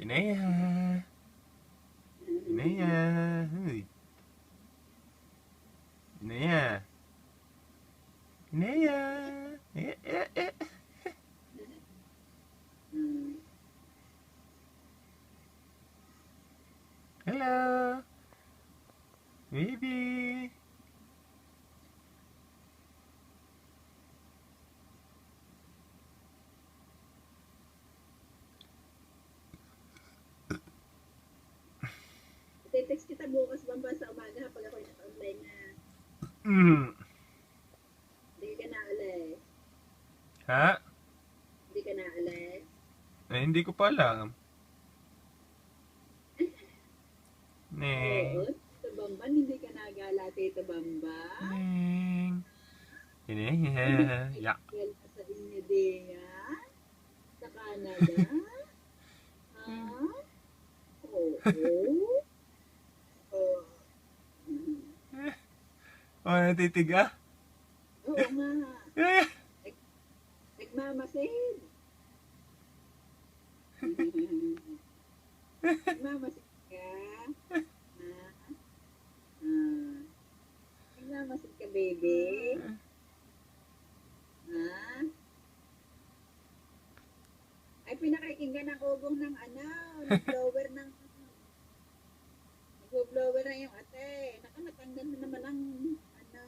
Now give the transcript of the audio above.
Inea. Inea. Uy. Inea. Inea. Eh. Hello. Baby. Text kita bukas Bamba sa umaga pag ako'y naka-online na. Mm. Hindi ka na alis. Ha? Hindi ka na alis. Eh, hindi ko pa alam. Oo, Neng. Tito Bamba, hindi ka nagala, Tito Bamba. Neng. Hindi Inea. ka Ya. nagala sa inyo, Dea. Sa Canada. Ha? Oo. Oo. Oh, natitiga? Oo nga. Eh. Nagmamasid. Nagmamasid ka. Ha? Nagmamasid ka, baby. Ha? Ay, pinakikinggan ng ugong ng ano, nag-blower ng, nag-blower na yung ate. Naka, natanggal na naman ang, ano,